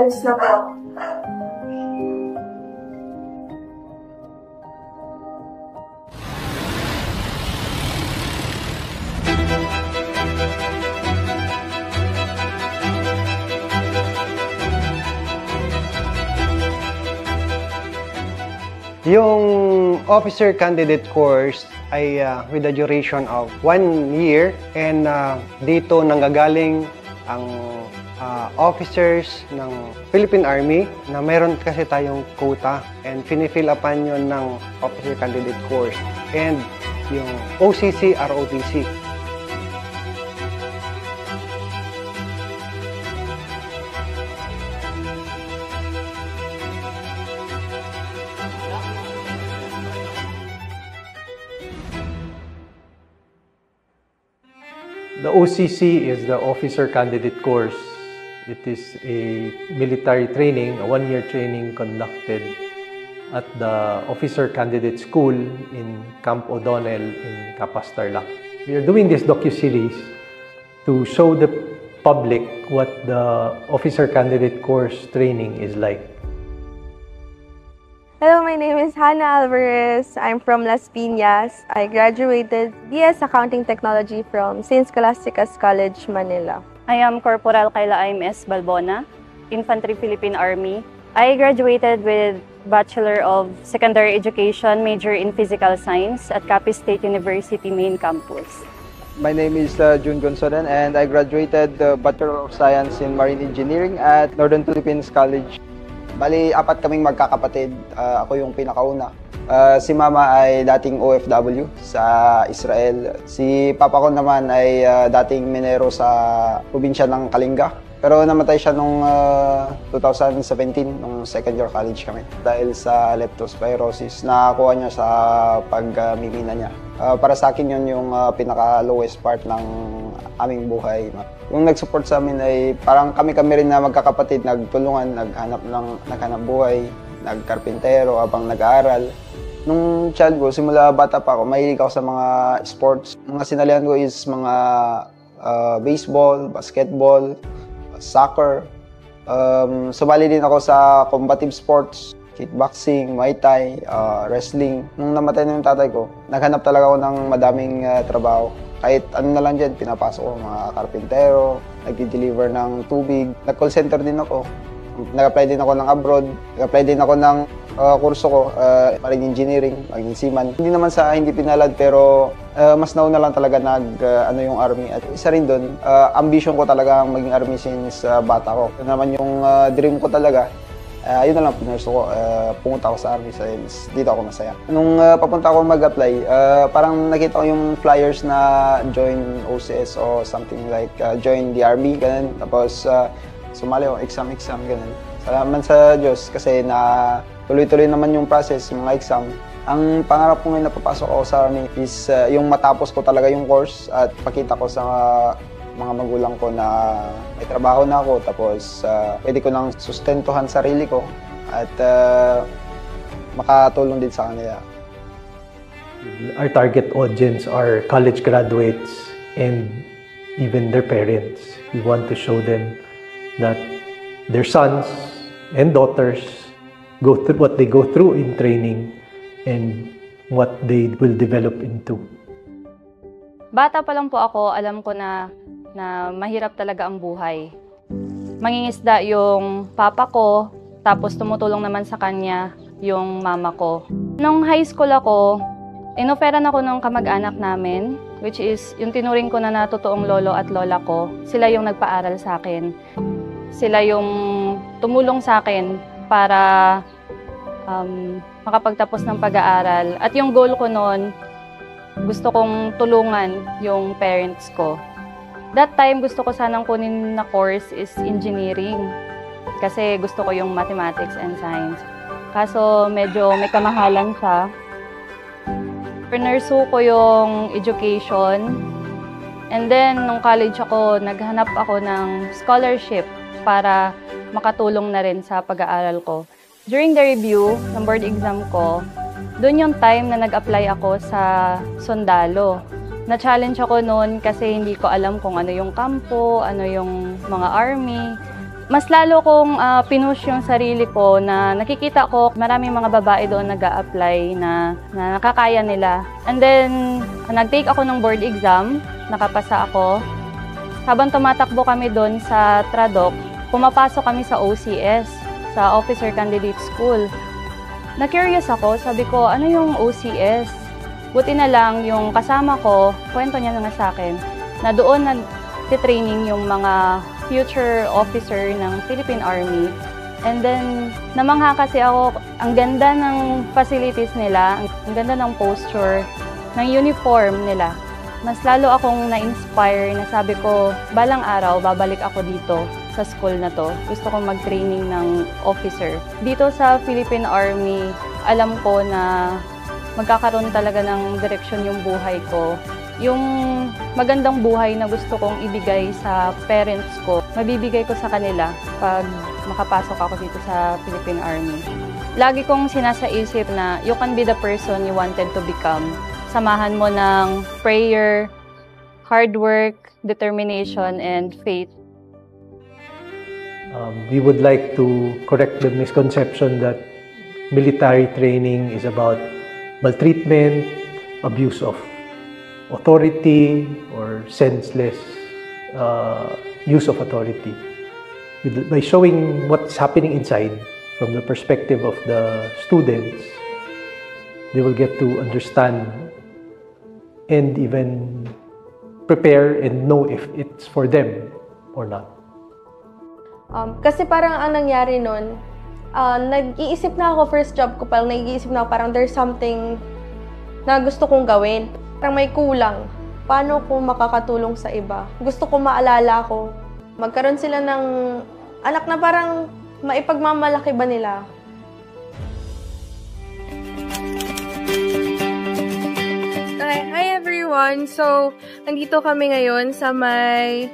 Alis na po. Yung officer candidate course ay with a duration of 1 year and dito nanggagaling ang officers ng Philippine Army na meron kasi tayong quota and finifill upan yun ng officer candidate course and yung OCC, ROTC. The OCC is the Officer Candidate Course. It is a military training, a 1-year training conducted at the Officer Candidate School in Camp O'Donnell in Capas, Tarlac. We are doing this docu-series to show the public what the Officer Candidate Course training is like. Hello, my name is Hannah Alvarez. I'm from Las Piñas. I graduated BS Accounting Technology from St. Scholastica's College, Manila. I am Corporal Kayla IMS Balbona, Infantry Philippine Army. I graduated with Bachelor of Secondary Education, major in Physical Science at Capiz State University Main Campus. My name is June Gonsolen and I graduated Bachelor of Science in Marine Engineering at Northern Philippines College. Bali, 4 kaming magkakapatid. Ako yung pinakauna. Si Mama ay dating OFW sa Israel. Si Papa ko naman ay dating minero sa probinsya ng Kalinga. Pero namatay siya nung 2017, nung second year college kami. Dahil sa leptospirosis na nakuha niya sa pagmimina niya. Para sa akin yun yung pinaka-lowest part ng aming buhay. Yung nag-support sa amin ay parang kami-kami rin na magkakapatid, nagtulungan, naghanap buhay, nagkarpintero habang nag-aaral. Nung child ko, simula bata pa ako, mahilig ako sa mga sports. Mga sinalihan ko is mga baseball, basketball, soccer. Sumali din ako sa combative sports, kickboxing, muay thai, wrestling. Nung namatay na yung tatay ko, naghanap talaga ako ng madaming trabaho. Kahit ano na lang dyan, pinapasok ko mga karpintero, nag-deliver ng tubig. Nag-call center din ako. Nag-apply din ako ng abroad. Nag-apply din ako ng kurso ko, marine engineering, maging seaman. Hindi naman sa hindi pinalad, pero mas nauna lang talaga yung army. At isa rin doon, ambition ko talaga maging army since bata ko. Ito naman yung dream ko talaga. Yun na lang, pinurso ko. Pumunta ako sa army since dito ako masaya. Nung papunta ako mag-apply, parang nakita ko yung flyers na join OCS o something like join the army, ganun. Tapos sumali ako, exam, ganun. Salamat sa Diyos kasi na tuloy-tuloy naman yung process, yung mga exam. Ang pangarap ko ngayon na papasok ako sa army is yung matapos ko talaga yung course at pakita ko sa mga magulang ko na may trabaho na ako, tapos pwede ko nang sustentuhan sarili ko at makatulong din sa kanila. Our target audience are college graduates and even their parents. We want to show them that their sons and daughters go through what they go through in training and what they will develop into. Bata pa lang po ako, alam ko na mahirap talaga ang buhay. Mangingisda yung papa ko, tapos tumutulong naman sa kanya yung mama ko. Nung high school ako, inoferan ako ng kamag-anak namin, which is yung tinuring ko na totoong lolo at lola ko. Sila yung nagpaaral sa akin. Sila yung tumulong sa akin para makapagtapos ng pag-aaral. At yung goal ko noon, gusto kong tulungan yung parents ko. That time, gusto ko sanang kunin na course is engineering. Kasi gusto ko yung mathematics and science. Kaso medyo may kamahalan siya. Pinursu ko yung education. And then, nung college ako, naghanap ako ng scholarship para makatulong na rin sa pag-aaral ko. During the review ng board exam ko, doon yung time na nag-apply ako sa sundalo. Na-challenge ako noon kasi hindi ko alam kung ano yung kampo, ano yung mga army. Mas lalo kong pinush yung sarili ko na nakikita ko maraming mga babae doon nag-a-apply na nakakaya nila. And then, nag-take ako ng board exam, nakapasa ako. Habang tumatakbo kami doon sa TRADOC, pumapasok kami sa OCS, sa Officer Candidate School. Na-curious ako, sabi ko, ano yung OCS? Buti na lang yung kasama ko, kwento niya na nga sa akin, na doon nag-training yung mga future officer ng Philippine Army. And then, namangha kasi ako, ang ganda ng facilities nila, ang ganda ng posture, ng uniform nila. Mas lalo akong na-inspire na sabi ko, balang araw, babalik ako dito sa school na to. Gusto kong mag-training ng officer. Dito sa Philippine Army, alam ko na magkakaroon talaga ng direksyon yung buhay ko. Yung magandang buhay na gusto kong ibigay sa parents ko, mabibigay ko sa kanila pag makapasok ako dito sa Philippine Army. Lagi kong sinasaisip na you can be the person you wanted to become. Samahan mo ng prayer, hard work, determination, and faith. We would like to correct the misconception that military training is about maltreatment, abuse of authority, or senseless use of authority. By showing what's happening inside from the perspective of the students, they will get to understand and even prepare and know if it's for them or not. Kasi parang ang nangyari nun, nag-iisip na ako, first job ko parang nag-iisip na ako, parang there's something na gusto kong gawin. Parang may kulang. Paano ko makakatulong sa iba? Gusto ko maalala ko. Magkaroon sila ng anak na parang maipagmamalaki ba nila? Okay, hi everyone! So, nandito kami ngayon sa may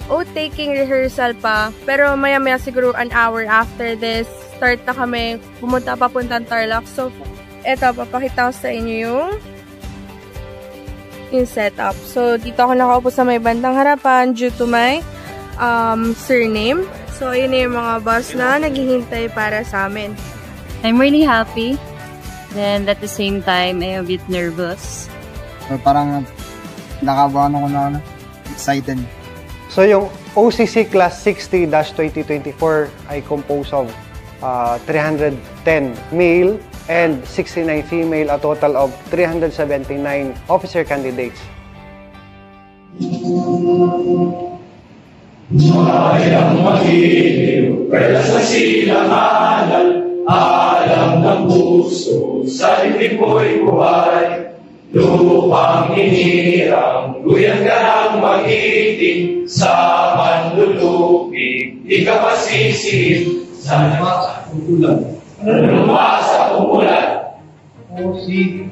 oath-taking rehearsal pa. Pero maya-maya siguro an hour after this, start na kami pumunta papuntang Tarlac. So, eto, papakita ko sa inyo yung setup. So, dito ako nakaupo sa may bandang harapan due to my surname. So, yun yung mga boss na naghihintay para sa amin. I'm really happy. Then, at the same time, I'm a bit nervous. So, parang nakabahan ako na excited. So yung OCC Class 60-2024 ay composed of 310 male and 69 female, a total of 379 officer candidates. Mayang magiliw, pwede sa silanganan, alam ng puso, sa litig mo'y buhay. Lupang hinirang, luyan ka ng magiting, sa manlulupig, di ka masisip. Sa lupa sa umulan, lupa sa umulan. Ako si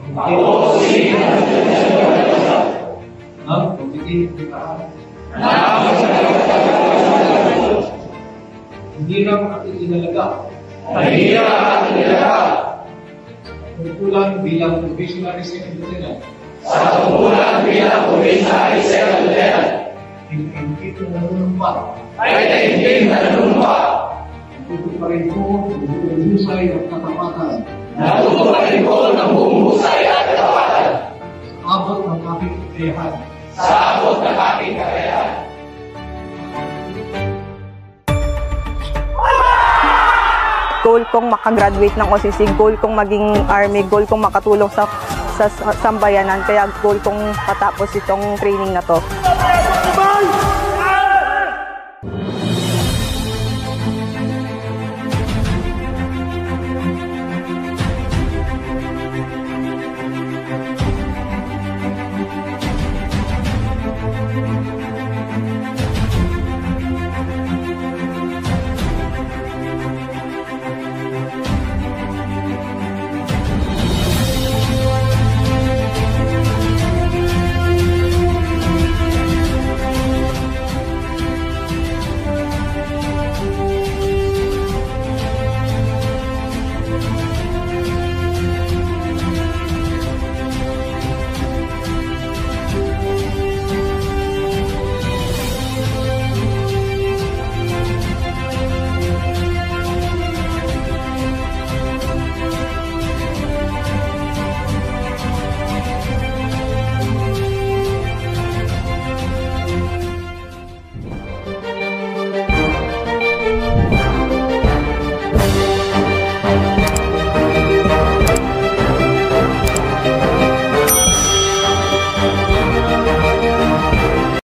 ang pagiging hindi lang ating inalaga. Hindi lang ating inalaga. Tungkulan bilang provisionary second lieutenant. Sa tungkulan bilang provisionary second lieutenant. Hindi na nanunumpa. Ay hindi na nanunumpa. Natutuparin ko ng buong husay at katapatan. Natutuparin ko ng buong husay at katapatan. Sa abot ng aking kakayahan. Sa abot ng aking kakayahan. Goal kong makagraduate ng OCC, goal kong maging army, goal kong makatulong sa sambayanan, kaya goal kong patapos itong training na to.